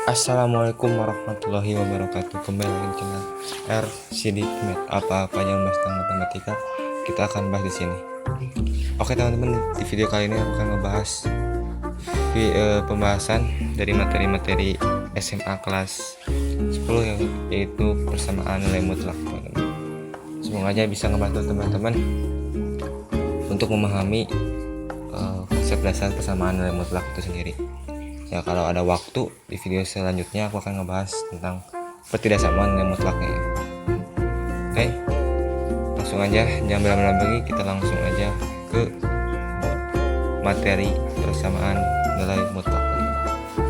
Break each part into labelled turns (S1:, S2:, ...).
S1: Assalamualaikum warahmatullahi wabarakatuh. Kembali lagi di channel RCD Med. Apa-apa yang bahas tentang matematika, kita akan bahas di sini. Teman-teman, di video kali ini aku akan ngebahas pembahasan dari materi-materi SMA kelas 10 yaitu persamaan nilai mutlak, teman-teman. Semoga aja bisa ngebantu teman-teman untuk memahami konsep dasar persamaan nilai mutlak itu sendiri. Ya, kalau ada waktu di video selanjutnya aku akan ngebahas tentang pertidaksamaan nilai mutlaknya. Oke, langsung aja, jangan berlama-lama lagi, kita langsung aja ke materi persamaan nilai mutlak.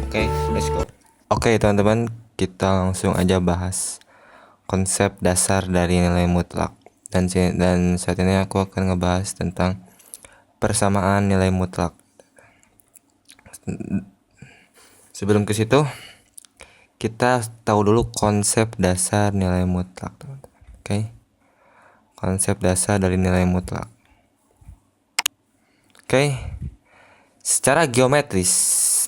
S1: Oke, let's go. Oke teman-teman, kita langsung aja bahas konsep dasar dari nilai mutlak. Dan saat ini aku akan ngebahas tentang persamaan nilai mutlak. Sebelum ke situ, kita tahu dulu konsep dasar nilai mutlak, teman-teman. Oke. Konsep dasar dari nilai mutlak. Oke. Secara geometris,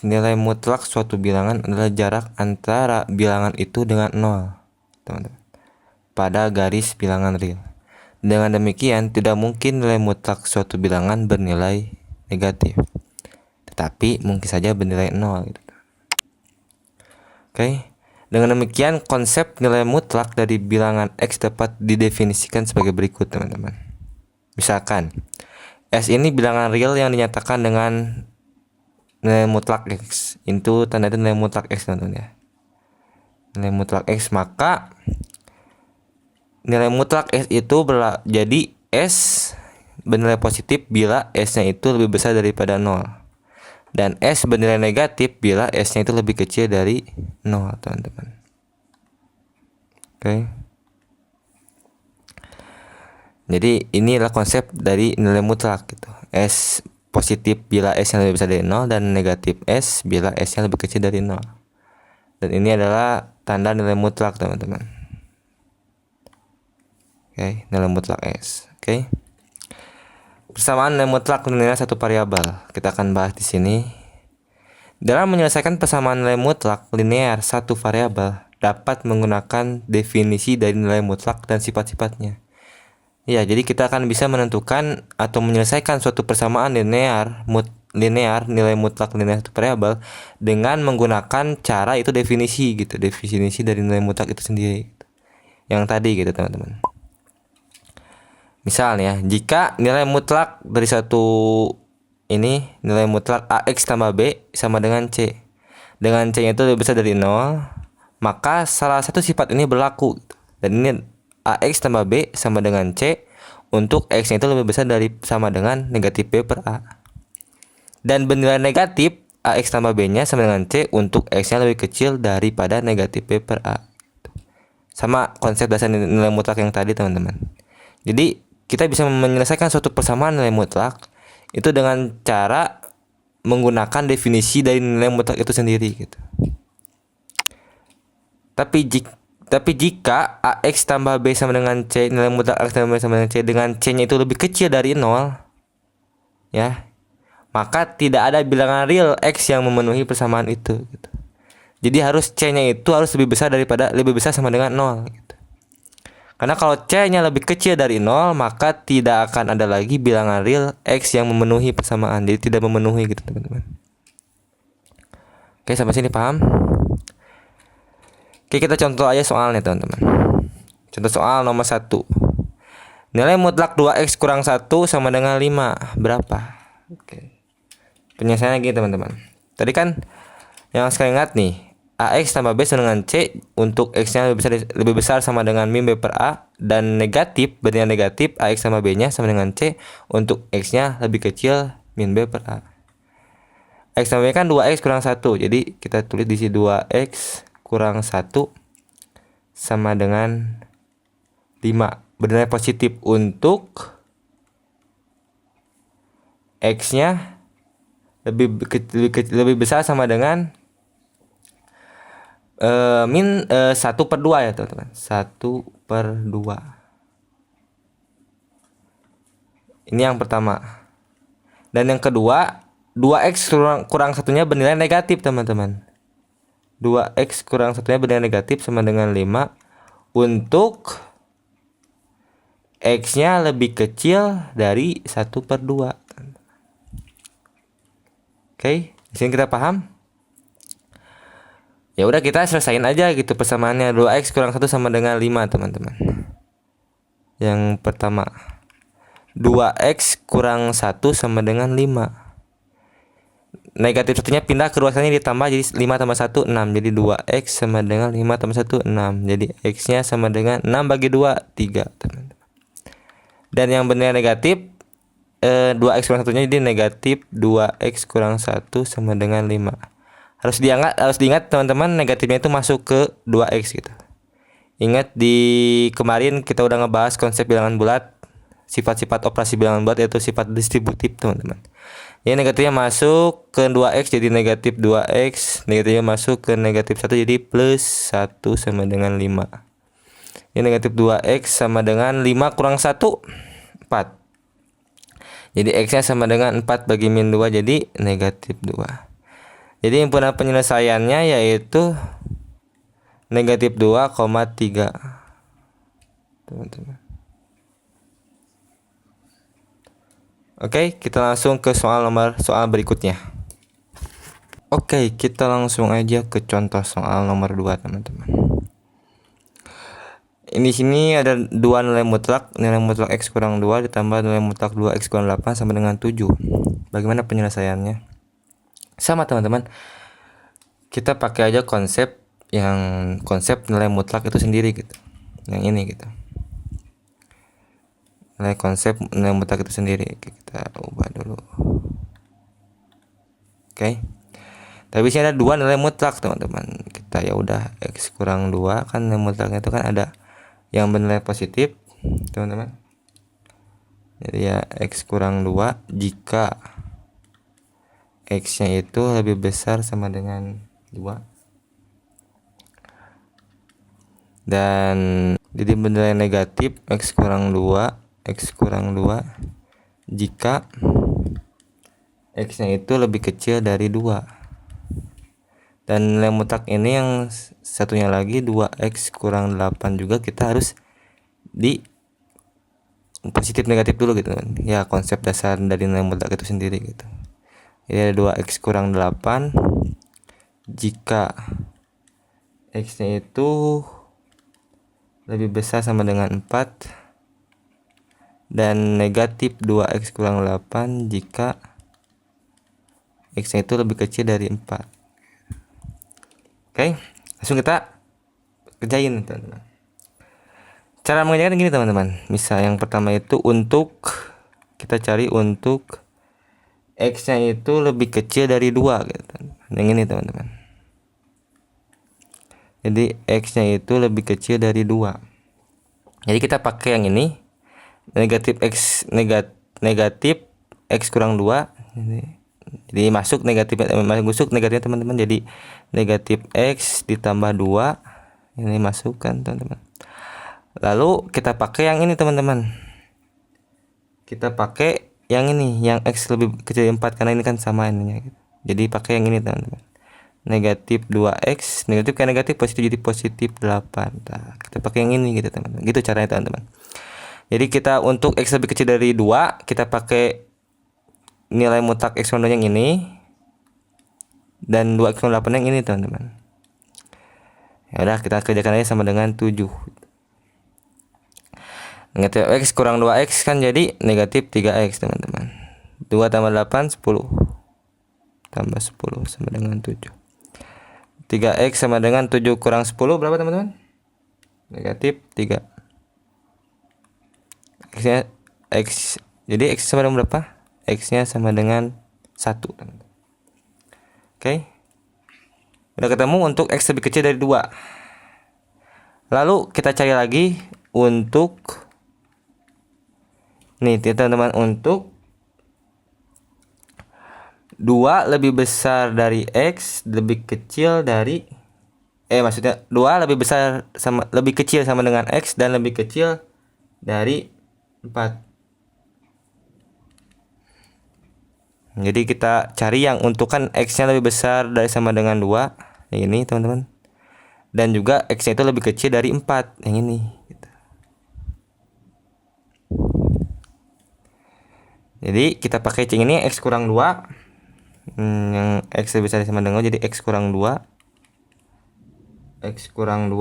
S1: nilai mutlak suatu bilangan adalah jarak antara bilangan itu dengan 0, teman-teman, pada garis bilangan real. Dengan demikian, tidak mungkin nilai mutlak suatu bilangan bernilai negatif, tetapi mungkin saja bernilai 0 gitu. Oke. Dengan demikian, konsep nilai mutlak dari bilangan X dapat didefinisikan sebagai berikut, teman-teman. Misalkan, S ini bilangan real yang dinyatakan dengan nilai mutlak X. Itu tanda nilai mutlak X, teman-teman ya. Nilai mutlak X, maka nilai mutlak S itu jadi S bernilai positif bila S-nya itu lebih besar daripada 0. Dan S bernilai negatif bila S-nya itu lebih kecil dari 0, teman-teman. Oke. Jadi inilah konsep dari nilai mutlak gitu. S positif bila S-nya lebih besar dari 0 dan negatif S bila S-nya lebih kecil dari 0. Dan ini adalah tanda nilai mutlak, teman-teman. Oke, nilai mutlak S. Oke. Persamaan nilai mutlak linear satu variabel. Kita akan bahas di sini. Dalam menyelesaikan persamaan nilai mutlak linear satu variabel dapat menggunakan definisi dari nilai mutlak dan sifat-sifatnya. Ya, jadi kita akan bisa menentukan atau menyelesaikan suatu persamaan linear nilai mutlak linear satu variabel dengan menggunakan cara itu definisi gitu, definisi dari nilai mutlak itu sendiri. Gitu. Yang tadi gitu, teman-teman. Misalnya, jika nilai mutlak dari satu ini, nilai mutlak AX tambah B sama dengan C. Dengan C-nya itu lebih besar dari 0, maka salah satu sifat ini berlaku. Dan ini AX tambah B sama dengan C untuk X-nya itu lebih besar dari sama dengan negatif B per A. Dan bernilai negatif AX tambah B-nya sama dengan C untuk X-nya lebih kecil daripada negatif B per A. Sama konsep dasar nilai mutlak yang tadi, teman-teman. Jadi kita bisa menyelesaikan suatu persamaan nilai mutlak itu dengan cara menggunakan definisi dari nilai mutlak itu sendiri gitu. Tapi jika AX tambah B sama dengan C, nilai mutlak AX tambah B sama dengan C dengan C-nya itu lebih kecil dari 0, ya, maka tidak ada bilangan real X yang memenuhi persamaan itu gitu. Jadi harus C-nya itu harus lebih besar sama dengan 0 gitu. Karena kalau C-nya lebih kecil dari 0, maka tidak akan ada lagi bilangan real X yang memenuhi persamaan. Jadi tidak memenuhi gitu, teman-teman. Oke, sampai sini paham? Oke, kita contoh aja soalnya, teman-teman. Contoh soal nomor 1. Nilai mutlak 2X kurang 1 sama dengan 5. Berapa? Oke. Penyelesaiannya gini, teman-teman. Tadi kan yang sekali ingat nih, AX tambah B sama dengan C untuk X-nya lebih besar sama dengan min B per A, dan negatif bernilai negatif AX sama B-nya sama dengan C untuk X-nya lebih kecil min B per A. X sama B kan 2X kurang 1, jadi kita tulis di sini 2X kurang 1 sama dengan 5. Bernilai positif untuk X-nya lebih besar sama dengan min 1/2 ya, teman-teman. 1/2. Ini yang pertama. Dan yang kedua, 2X kurang satunya bernilai negatif, teman-teman. 2x kurang satunya bernilai negatif sama dengan 5 untuk x-nya lebih kecil dari 1/2. Oke, di sini kita paham? Ya udah, kita selesain aja gitu persamaannya. 2x kurang 1 sama dengan 5, teman-teman. Yang pertama, 2x kurang 1 sama dengan 5. Negatif satunya pindah ke satunya ditambah, jadi 5 tambah 1 6. Jadi 2x sama dengan 5 tambah 1 6. Jadi x-nya sama dengan 6 bagi 2 3, teman-teman. Dan yang bernilai negatif 2x kurang satunya jadi negatif 2x kurang 1 sama dengan 5. Harus diingat teman-teman, negatifnya itu masuk ke 2x gitu. Ingat di kemarin kita udah ngebahas konsep bilangan bulat, sifat-sifat operasi bilangan bulat yaitu sifat distributif, teman-teman. Ini negatifnya masuk ke 2x jadi negatif 2x, negatifnya masuk ke negatif 1 jadi plus 1 sama dengan 5. Ini negatif 2x sama dengan 5 kurang 1 4. Jadi x-nya sama dengan 4 bagi min 2 jadi negatif 2. Jadi himpunan penyelesaiannya yaitu negatif 2,3, teman-teman. Oke, kita langsung ke soal berikutnya. Oke, kita langsung aja ke contoh soal nomor 2, teman-teman. Ini sini ada dua nilai mutlak x kurang 2 ditambah nilai mutlak 2x kurang 8 sama dengan 7. Bagaimana penyelesaiannya? Sama, teman-teman. Kita pakai aja konsep nilai mutlak itu sendiri gitu. Yang ini gitu. Nilai mutlak itu sendiri. Kita ubah dulu. Oke. Tapi sini ada dua nilai mutlak, teman-teman. Kita ya udah x kurang 2 kan nilai mutlaknya itu kan ada yang bernilai positif, teman-teman. Jadi ya x kurang 2 jika x-nya itu lebih besar sama dengan 2. Dan jadi bernilai negatif x kurang 2 jika x-nya itu lebih kecil dari 2. Dan nilai mutlak ini yang satunya lagi 2x kurang 8 juga kita harus di positif negatif dulu gitu kan. Ya konsep dasar dari nilai mutlak itu sendiri gitu. Jadi ada 2x kurang 8 jika x-nya itu lebih besar sama dengan 4 dan negatif 2x kurang 8 jika x-nya itu lebih kecil dari 4. Oke, langsung kita kerjain, teman-teman. Cara mengerjakan gini, teman-teman. Misal yang pertama itu kita cari untuk x-nya itu lebih kecil dari 2 gitu. Yang ini, teman-teman. Jadi x-nya itu lebih kecil dari 2. Jadi kita pakai yang ini. Negatif x kurang 2. Jadi masuk negatifnya, teman-teman. Jadi negatif x ditambah 2. Ini masukkan, teman-teman. Lalu kita pakai yang ini, teman-teman. Kita pakai yang ini, yang x lebih kecil dari 4 karena ini kan sama ininya gitu. Jadi pakai yang ini, teman-teman. Negatif 2x, negatif kan negatif, positif jadi positif 8. Nah, kita pakai yang ini gitu, teman-teman. Gitu caranya, teman-teman. Jadi kita untuk x lebih kecil dari 2, kita pakai nilai mutlak x kurang 2 yang ini dan 2x kurang 8 yang ini, teman-teman. Ya udah, kita kerjakan aja sama dengan 7. Negatif x kurang 2x kan jadi negatif 3x, teman-teman. 2 tambah 8 10 tambah 10 sama dengan 7. 3x sama dengan 7 kurang 10 berapa, teman-teman? Negatif 3. X-nya jadi x sama dengan berapa? X-nya sama dengan 1, teman-teman. Oke. Udah ketemu untuk x lebih kecil dari 2. Lalu kita cari lagi untuk nih, teman-teman, untuk 2 lebih besar dari x lebih kecil dari maksudnya 2 lebih kecil sama dengan x dan lebih kecil dari 4. Jadi kita cari yang untuk kan x-nya lebih besar dari sama dengan 2 yang ini teman-teman. Dan juga X-nya itu lebih kecil dari 4 yang ini gitu. Jadi kita pakai ceng ini X kurang 2, yang X lebih besar sama dengan jadi X kurang 2, X kurang 2.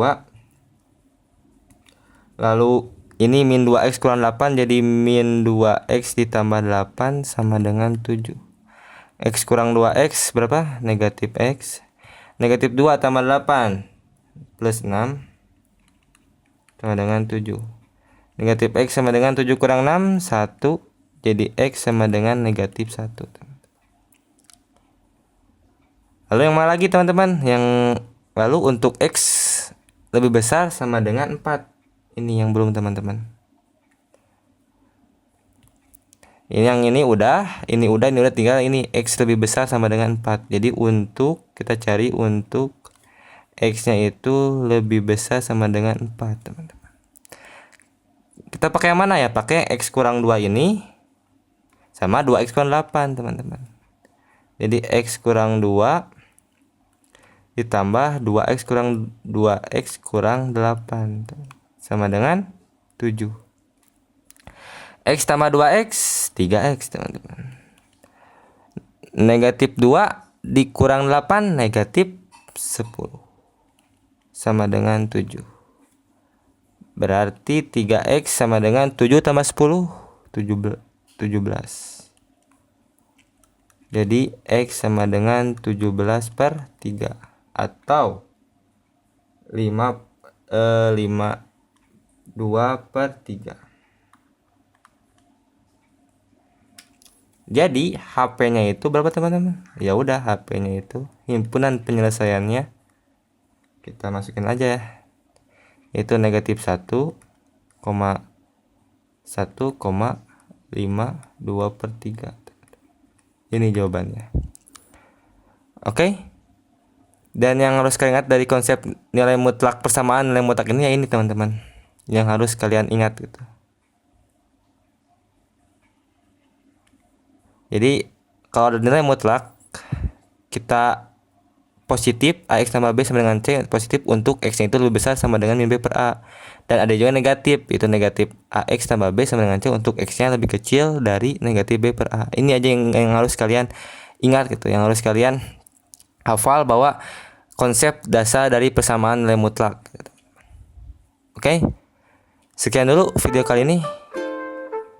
S1: Lalu ini min 2X kurang 8 jadi min 2X ditambah 8 sama dengan 7. X kurang 2X berapa? Negatif X. Negatif 2 tambah 8 plus 6 sama dengan 7. Negatif X sama dengan 7 kurang 6 1. Jadi X sama dengan negatif 1. Lalu yang mana lagi teman-teman? Yang lalu untuk X lebih besar sama dengan 4. Ini yang belum teman-teman. Ini udah tinggal ini X lebih besar sama dengan 4. Jadi kita cari untuk X-nya itu lebih besar sama dengan 4, teman-teman. Kita pakai yang mana ya? Pakai X kurang 2 ini sama 2X kurang 8, teman-teman. Jadi X kurang 2 ditambah 2X kurang 8 sama dengan 7. X tambah 2X 3X, teman-teman. Negatif 2 dikurang 8 negatif 10 sama dengan 7. Berarti 3X sama dengan 7 tambah 10 17. Jadi X sama dengan 17/3 atau 2/3. Jadi HP-nya itu berapa teman-teman? Ya udah, HP-nya itu himpunan penyelesaiannya kita masukin aja. Itu negatif 1,1,52/3. Ini jawabannya. Oke. Dan yang harus kalian ingat dari konsep nilai mutlak persamaan nilai mutlak ini ya ini teman-teman, yang harus kalian ingat gitu. Jadi kalau ada nilai mutlak, kita positif AX tambah B sama dengan C, positif untuk X-nya itu lebih besar sama dengan min B per A. Dan ada juga negatif, itu negatif AX tambah B sama dengan C untuk X-nya lebih kecil dari negatif B per A. Ini aja yang harus kalian ingat gitu, yang harus kalian hafal bahwa konsep dasar dari persamaan nilai mutlak gitu. Oke. Sekian dulu video kali ini.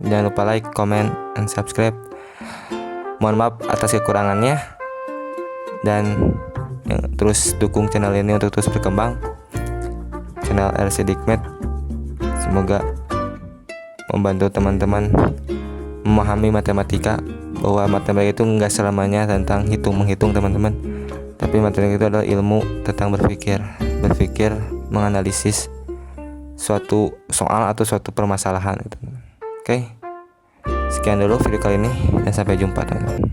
S1: Jangan lupa like, comment, and subscribe. Mohon maaf atas kekurangannya. Dan terus dukung channel ini untuk terus berkembang, channel RC Dikmet. Semoga membantu teman-teman memahami matematika, bahwa matematika itu enggak selamanya tentang menghitung teman-teman, tapi matematika itu adalah ilmu tentang berpikir, menganalisis suatu soal atau suatu permasalahan gitu. Oke. Sekian dulu video kali ini dan sampai jumpa teman-teman.